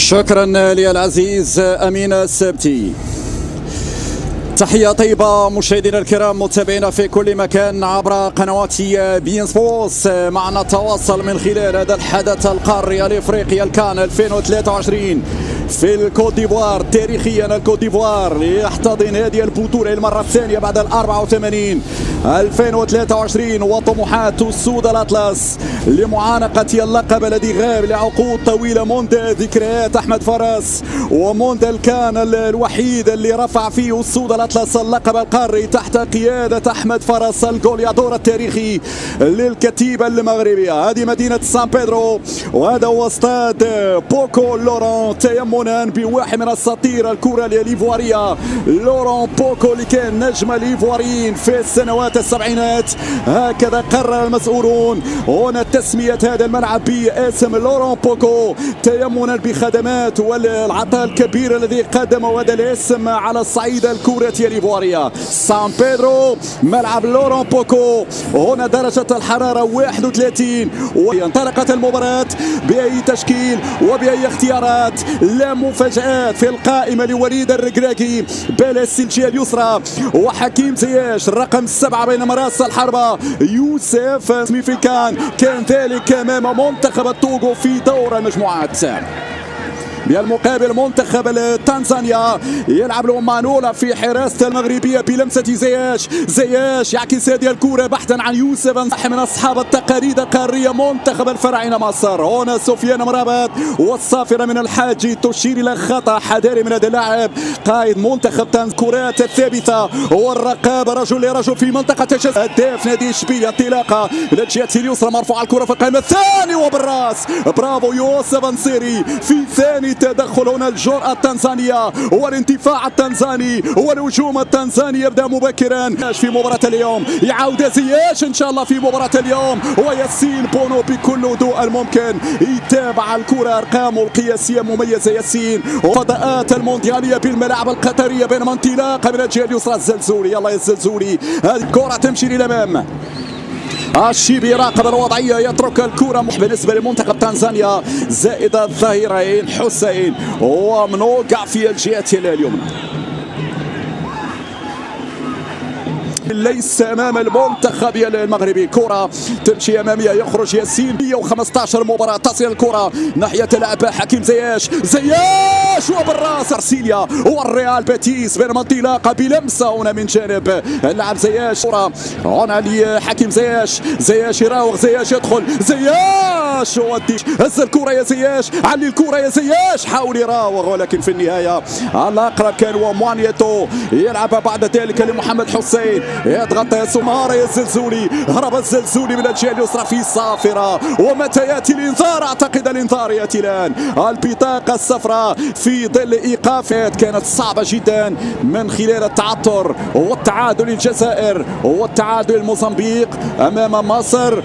شكرا لي العزيز أمين السبتي. تحية طيبة مشاهدينا الكرام متابعينا في كل مكان عبر قنوات بين سبورتس. معنا تواصل من خلال هذا الحدث القاري الافريقي الكان 2023 في الكوت ديفوار. تاريخيا الكوت ديفوار يحتضن هذه البطولة المرة الثانية بعد 84 2023 وطموحات السود الأطلس لمعانقة اللقب الذي غاب لعقود طويلة منذ ذكريات أحمد فرس ومنذ الكان الوحيد اللي رفع فيه السود الأطلس اللقب القاري تحت قيادة أحمد فرس الجوليادور التاريخي للكتيبة المغربية. هذه مدينة سان بيدرو وهذا هو استاد بوكو لورون تيمنا بواحد من اساطير الكرة الإيفوارية لورون بوكو اللي كان نجم الإيفواريين في السنوات السبعينات. هكذا قرر المسؤولون هنا تسمية هذا الملعب باسم لورون بوكو تيمنا بخدمات والعطاء الكبير الذي قدمه هذا الاسم على الصعيد الكرة الإيفوارية. سان بيدرو ملعب لورون بوكو هنا درجة الحرارة 31 وانطلقت المباراة بأي تشكيل وبأي اختيارات. لا مفاجآت في القائمة لوليد الركراكي بلا السلجية اليسرى وحكيم زياش الرقم 7 بين مراس الحربة يوسف اسمي في الكان كان ذلك أمام منتخب التوغو في دور المجموعات. بالمقابل منتخب تنزانيا يلعب له مانولا في حراسة المغربية بلمسة زياش يعكس هذه الكرة بحثا عن يوسف من أصحاب التقاليد القارية منتخب الفراعنة مصر. هنا سفيان مرابط والصافرة من الحاجي تشير إلى خطأ حذاري من هذا اللاعب قائد منتخب الكرات الثابتة والرقابة رجل لرجل في منطقة الجزاء. هداف نادي اشبيلية انطلاقة إلى الجهة اليسرى مرفوعة الكرة في القائمة الثاني وبالراس برافو يوسف نصيري في ثاني تدخل. هنا الجرأة التنزانية والاندفاع التنزاني والهجوم التنزاني يبدأ مبكرا في مباراة اليوم. يعود زياش إن شاء الله في مباراة اليوم وياسين بونو بكل هدوء الممكن يتابع الكرة أرقامه القياسية مميزة ياسين. فضاءات المونديالية بالملاعب القطرية بينما انطلاقة من الجهة اليسرى الزلزولي. يلا يا الزلزولي هذه الكرة تمشي للأمام. الشيبي يراقب الوضعية يترك الكرة بالنسبة لمنتخب تنزانيا زائد الظهيرين حسين ومنوقع في الجهة اليمنى ليس امام المنتخب المغربي. كرة تمشي اماميه يخرج ياسين 115 مباراة تصل الكرة ناحية لاعب حكيم زياش وبالراس ارسيليا والريال بيتيس بينما انطلاقة بلمسة هنا من جانب اللاعب زياش. كرة هنا لحكيم زياش يراوغ زياش يدخل زياش ودي هز الكرة يا زياش علي الكرة يا زياش حاول يراوغ ولكن في النهاية الاقرب كان هو موانيتو يلعب بعد ذلك لمحمد حسين يضغط يا سمارة يا الزلزولي هرب الزلزولي من الجهة اليسرى في صافرة ومتى يأتي الإنذار أعتقد الإنذار يأتي الآن. البطاقة الصفراء في ظل إيقافات كانت صعبة جدا من خلال التعثر والتعادل الجزائر والتعادل موزمبيق أمام مصر.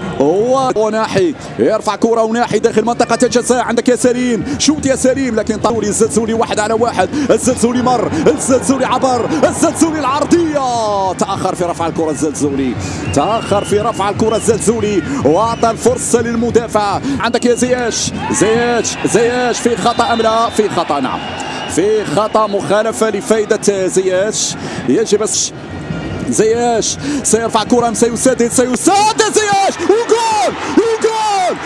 وناحي يرفع كرة وناحي داخل منطقة الجزاء عندك يا سليم شوت يا سليم لكن طولي الزلزولي 1 على 1 الزلزولي مر الزلزولي عبر الزلزولي العرضية تأخر في رفع الكرة الزلزولي وأعطى الفرصة للمدافع. عندك يا زياش في خطأ أم لا؟ في خطأ نعم في خطأ مخالفة لفائدة زياش يجب زياش سيرفع كرة سيسدد زياش وجول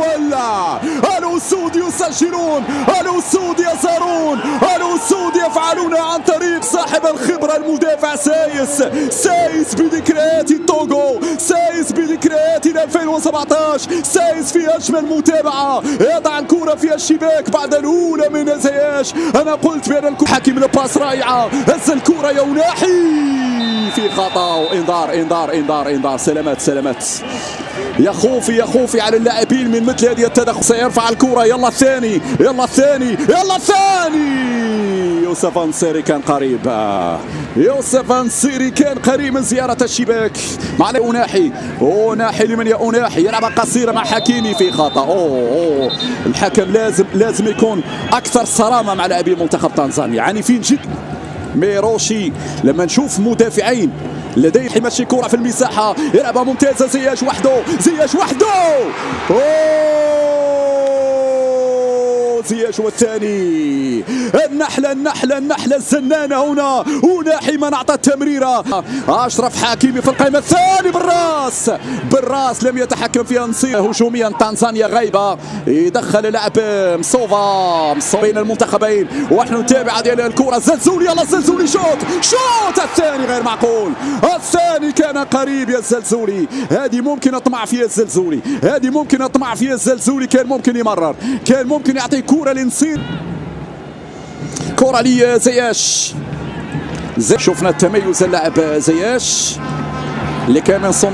ولا الأسود يسجلون الأسود يزارون الأسود يفعلون عن طريق صاحب الخبرة المدافع سايس بذكريات التوغو سايس بذكريات 2017 سايس في أجمل متابعة يضع الكرة في الشباك بعد الأولى من زياش. أنا قلت بأن حكم الباس رائعة هز الكرة يوناحي في خطأ انذار سلامات يا خوفي على اللاعبين من مثل هذه التدخل. سيرفع الكرة يلا الثاني يوسف نصيري كان قريب من زيارة الشباك مع أوناحي لمن يا أوناحي يلعب قصيرة مع حكيمي في خطأ. الحكم لازم يكون أكثر صرامة مع لاعبي منتخب تنزانيا عنيفين جدا. ميروشي لما نشوف مدافعين لديه يمشي كرة في المساحة يلعبها ممتازة زياش وحده زياش والثاني. النحلة الزنانة هنا حيما أعطى التمريرة. أشرف حكيمي في القائمة الثاني بالراس لم يتحكم فيها نصير. هجوميا تنزانيا غايبة، يدخل اللاعب مصوفا بين المنتخبين ونحن نتابع هذه الكرة. الزلزولي، يلا الزلزولي شوت الثاني غير معقول، الثاني كان قريب يا الزلزولي. هذه ممكن اطمع فيها الزلزولي، كان ممكن يمرر، كان ممكن يعطي كرة لنصير، كرة لزياش. شفنا التميز اللاعب زياش اللي كان من صناع